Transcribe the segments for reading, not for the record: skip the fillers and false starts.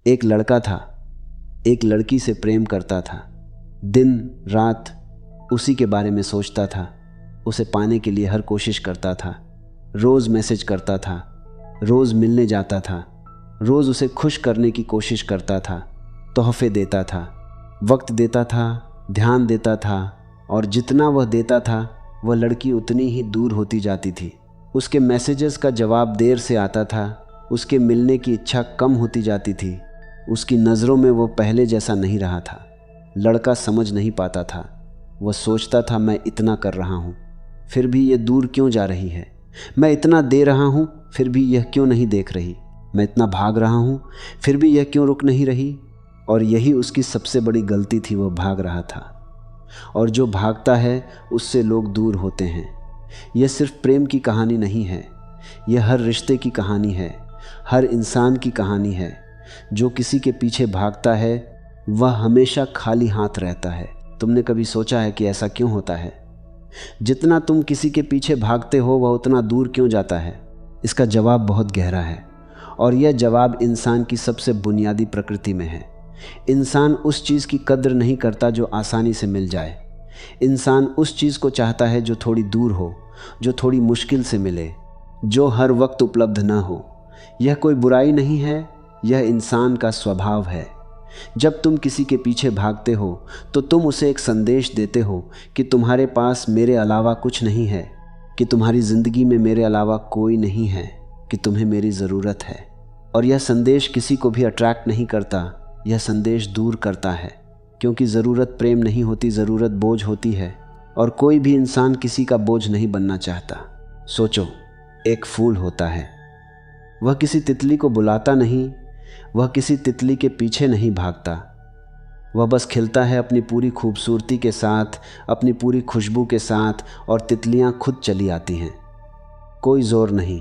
एक लड़का था, एक लड़की से प्रेम करता था। दिन रात उसी के बारे में सोचता था, उसे पाने के लिए हर कोशिश करता था। रोज़ मैसेज करता था, रोज़ मिलने जाता था, रोज़ उसे खुश करने की कोशिश करता था, तोहफे देता था, वक्त देता था, ध्यान देता था। और जितना वह देता था वह लड़की उतनी ही दूर होती जाती थी। उसके मैसेजेस का जवाब देर से आता था, उसके मिलने की इच्छा कम होती जाती थी। उसकी नज़रों में वो पहले जैसा नहीं रहा था। लड़का समझ नहीं पाता था। वह सोचता था, मैं इतना कर रहा हूँ फिर भी ये दूर क्यों जा रही है। मैं इतना दे रहा हूँ फिर भी यह क्यों नहीं देख रही। मैं इतना भाग रहा हूँ फिर भी यह क्यों रुक नहीं रही। और यही उसकी सबसे बड़ी गलती थी, वह भाग रहा था। और जो भागता है उससे लोग दूर होते हैं। यह सिर्फ प्रेम की कहानी नहीं है, यह हर रिश्ते की कहानी है, हर इंसान की कहानी है। जो किसी के पीछे भागता है वह हमेशा खाली हाथ रहता है। तुमने कभी सोचा है कि ऐसा क्यों होता है? जितना तुम किसी के पीछे भागते हो वह उतना दूर क्यों जाता है? इसका जवाब बहुत गहरा है और यह जवाब इंसान की सबसे बुनियादी प्रकृति में है। इंसान उस चीज़ की कद्र नहीं करता जो आसानी से मिल जाए। इंसान उस चीज़ को चाहता है जो थोड़ी दूर हो, जो थोड़ी मुश्किल से मिले, जो हर वक्त उपलब्ध न हो। यह कोई बुराई नहीं है, यह इंसान का स्वभाव है। जब तुम किसी के पीछे भागते हो तो तुम उसे एक संदेश देते हो कि तुम्हारे पास मेरे अलावा कुछ नहीं है, कि तुम्हारी ज़िंदगी में मेरे अलावा कोई नहीं है, कि तुम्हें मेरी ज़रूरत है। और यह संदेश किसी को भी अट्रैक्ट नहीं करता, यह संदेश दूर करता है। क्योंकि ज़रूरत प्रेम नहीं होती, ज़रूरत बोझ होती है। और कोई भी इंसान किसी का बोझ नहीं बनना चाहता। सोचो, एक फूल होता है, वह किसी तितली को बुलाता नहीं, वह किसी तितली के पीछे नहीं भागता। वह बस खिलता है अपनी पूरी खूबसूरती के साथ, अपनी पूरी खुशबू के साथ, और तितलियां खुद चली आती हैं। कोई ज़ोर नहीं,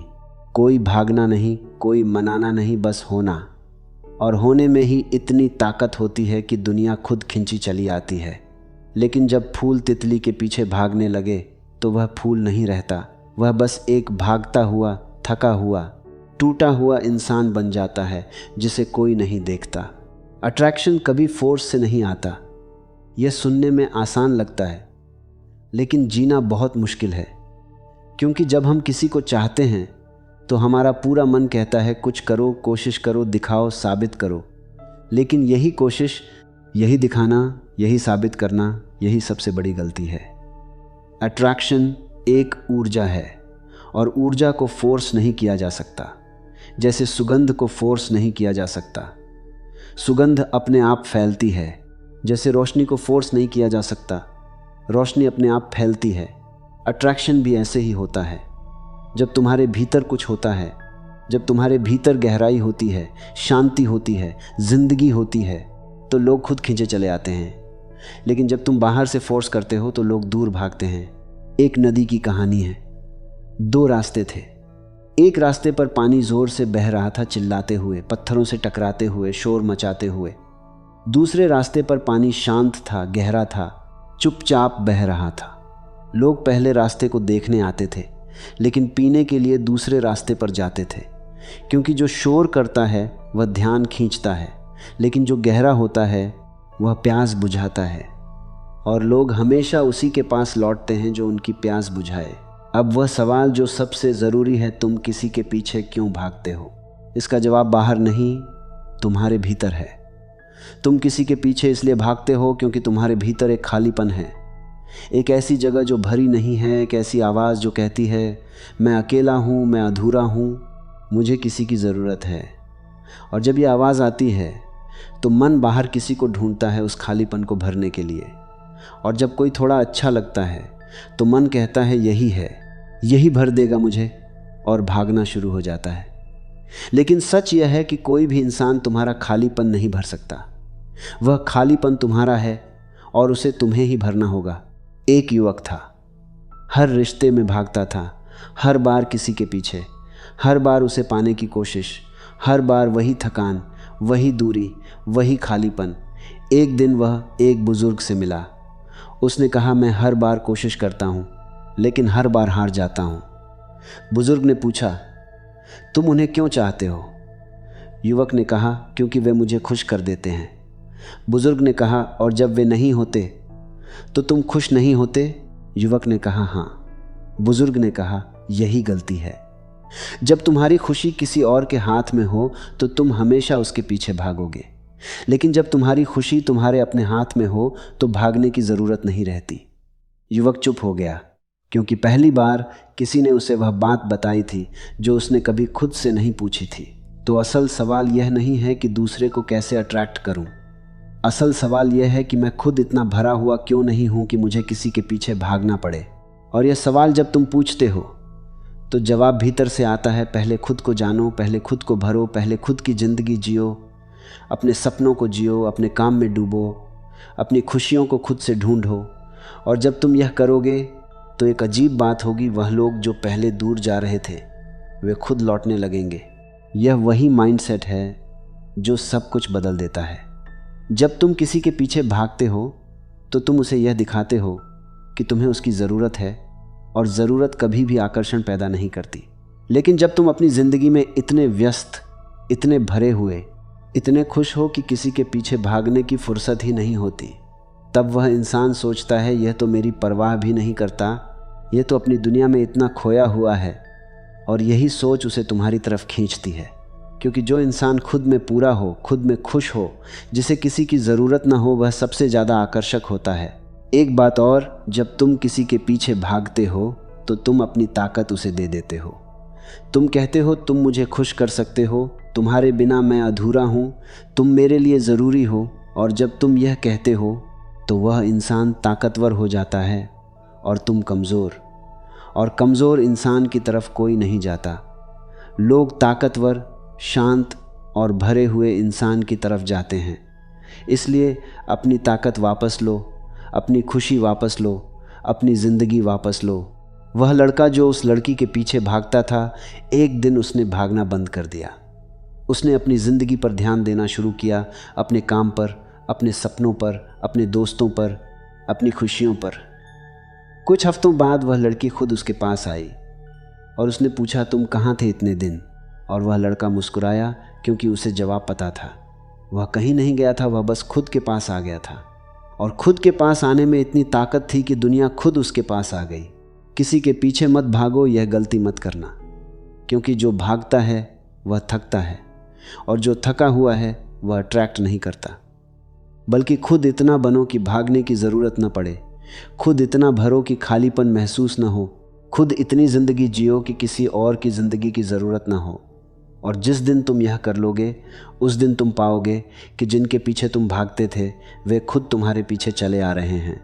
कोई भागना नहीं, कोई मनाना नहीं, बस होना। और होने में ही इतनी ताकत होती है कि दुनिया खुद खिंची चली आती है। लेकिन जब फूल तितली के पीछे भागने लगे तो वह फूल नहीं रहता, वह बस एक भागता हुआ, थका हुआ, टूटा हुआ इंसान बन जाता है जिसे कोई नहीं देखता। अट्रैक्शन कभी फोर्स से नहीं आता। यह सुनने में आसान लगता है लेकिन जीना बहुत मुश्किल है। क्योंकि जब हम किसी को चाहते हैं तो हमारा पूरा मन कहता है कुछ करो, कोशिश करो, दिखाओ, साबित करो। लेकिन यही कोशिश, यही दिखाना, यही साबित करना, यही सबसे बड़ी गलती है। अट्रैक्शन एक ऊर्जा है और ऊर्जा को फोर्स नहीं किया जा सकता। जैसे सुगंध को फोर्स नहीं किया जा सकता। सुगंध अपने आप फैलती है। जैसे रोशनी को फोर्स नहीं किया जा सकता, रोशनी अपने आप फैलती है। अट्रैक्शन भी ऐसे ही होता है। जब तुम्हारे भीतर कुछ होता है, जब तुम्हारे भीतर गहराई होती है, शांति होती है, जिंदगी होती है, तो लोग खुद खींचे चले आते हैं। लेकिन जब तुम बाहर से फोर्स करते हो तो लोग दूर भागते हैं। एक नदी की कहानी है। दो रास्ते थे। एक रास्ते पर पानी जोर से बह रहा था, चिल्लाते हुए, पत्थरों से टकराते हुए, शोर मचाते हुए। दूसरे रास्ते पर पानी शांत था, गहरा था, चुपचाप बह रहा था। लोग पहले रास्ते को देखने आते थे लेकिन पीने के लिए दूसरे रास्ते पर जाते थे। क्योंकि जो शोर करता है वह ध्यान खींचता है, लेकिन जो गहरा होता है वह प्यास बुझाता है। और लोग हमेशा उसी के पास लौटते हैं जो उनकी प्यास बुझाए। अब वह सवाल जो सबसे ज़रूरी है, तुम किसी के पीछे क्यों भागते हो? इसका जवाब बाहर नहीं, तुम्हारे भीतर है। तुम किसी के पीछे इसलिए भागते हो क्योंकि तुम्हारे भीतर एक खालीपन है, एक ऐसी जगह जो भरी नहीं है, एक ऐसी आवाज़ जो कहती है मैं अकेला हूँ, मैं अधूरा हूँ, मुझे किसी की ज़रूरत है। और जब ये आवाज़ आती है तो मन बाहर किसी को ढूंढता है उस खालीपन को भरने के लिए। और जब कोई थोड़ा अच्छा लगता है तो मन कहता है यही है, यही भर देगा मुझे, और भागना शुरू हो जाता है। लेकिन सच यह है कि कोई भी इंसान तुम्हारा खालीपन नहीं भर सकता। वह खालीपन तुम्हारा है और उसे तुम्हें ही भरना होगा। एक युवक था, हर रिश्ते में भागता था, हर बार किसी के पीछे, हर बार उसे पाने की कोशिश, हर बार वही थकान, वही दूरी, वही खालीपन। एक दिन वह एक बुजुर्ग से मिला। उसने कहा, मैं हर बार कोशिश करता हूँ लेकिन हर बार हार जाता हूँ। बुजुर्ग ने पूछा, तुम उन्हें क्यों चाहते हो? युवक ने कहा, क्योंकि वे मुझे खुश कर देते हैं। बुजुर्ग ने कहा, और जब वे नहीं होते तो तुम खुश नहीं होते? युवक ने कहा, हाँ। बुजुर्ग ने कहा, यही गलती है। जब तुम्हारी खुशी किसी और के हाथ में हो तो तुम हमेशा उसके पीछे भागोगे, लेकिन जब तुम्हारी खुशी तुम्हारे अपने हाथ में हो तो भागने की ज़रूरत नहीं रहती। युवक चुप हो गया, क्योंकि पहली बार किसी ने उसे वह बात बताई थी जो उसने कभी खुद से नहीं पूछी थी। तो असल सवाल यह नहीं है कि दूसरे को कैसे अट्रैक्ट करूं। असल सवाल यह है कि मैं खुद इतना भरा हुआ क्यों नहीं हूं कि मुझे किसी के पीछे भागना पड़े। और यह सवाल जब तुम पूछते हो तो जवाब भीतर से आता है, पहले खुद को जानो, पहले खुद को भरो, पहले खुद की ज़िंदगी जियो, अपने सपनों को जियो, अपने काम में डूबो, अपनी खुशियों को खुद से ढूंढो। और जब तुम यह करोगे तो एक अजीब बात होगी, वह लोग जो पहले दूर जा रहे थे वे खुद लौटने लगेंगे। यह वही माइंडसेट है जो सब कुछ बदल देता है। जब तुम किसी के पीछे भागते हो तो तुम उसे यह दिखाते हो कि तुम्हें उसकी ज़रूरत है, और ज़रूरत कभी भी आकर्षण पैदा नहीं करती। लेकिन जब तुम अपनी ज़िंदगी में इतने व्यस्त, इतने भरे हुए, इतने खुश हो कि किसी के पीछे भागने की फुर्सत ही नहीं होती, तब वह इंसान सोचता है, यह तो मेरी परवाह भी नहीं करता, यह तो अपनी दुनिया में इतना खोया हुआ है। और यही सोच उसे तुम्हारी तरफ खींचती है, क्योंकि जो इंसान खुद में पूरा हो, खुद में खुश हो, जिसे किसी की ज़रूरत ना हो, वह सबसे ज़्यादा आकर्षक होता है। एक बात और, जब तुम किसी के पीछे भागते हो तो तुम अपनी ताकत उसे दे देते हो। तुम कहते हो, तुम मुझे खुश कर सकते हो, तुम्हारे बिना मैं अधूरा हूँ, तुम मेरे लिए ज़रूरी हो। और जब तुम यह कहते हो तो वह इंसान ताकतवर हो जाता है और तुम कमज़ोर। और कमज़ोर इंसान की तरफ कोई नहीं जाता। लोग ताकतवर, शांत और भरे हुए इंसान की तरफ जाते हैं। इसलिए अपनी ताकत वापस लो, अपनी खुशी वापस लो, अपनी ज़िंदगी वापस लो। वह लड़का जो उस लड़की के पीछे भागता था, एक दिन उसने भागना बंद कर दिया। उसने अपनी ज़िंदगी पर ध्यान देना शुरू किया, अपने काम पर, अपने सपनों पर, अपने दोस्तों पर, अपनी खुशियों पर। कुछ हफ्तों बाद वह लड़की खुद उसके पास आई और उसने पूछा, तुम कहाँ थे इतने दिन? और वह लड़का मुस्कुराया, क्योंकि उसे जवाब पता था। वह कहीं नहीं गया था, वह बस खुद के पास आ गया था। और खुद के पास आने में इतनी ताकत थी कि दुनिया खुद उसके पास आ गई। किसी के पीछे मत भागो, यह गलती मत करना, क्योंकि जो भागता है वह थकता है, और जो थका हुआ है वह अट्रैक्ट नहीं करता। बल्कि खुद इतना बनो कि भागने की ज़रूरत न पड़े, खुद इतना भरो कि खालीपन महसूस न हो, खुद इतनी ज़िंदगी जियो कि किसी और की ज़िंदगी की ज़रूरत ना हो। और जिस दिन तुम यह कर लोगे, उस दिन तुम पाओगे कि जिनके पीछे तुम भागते थे वे खुद तुम्हारे पीछे चले आ रहे हैं।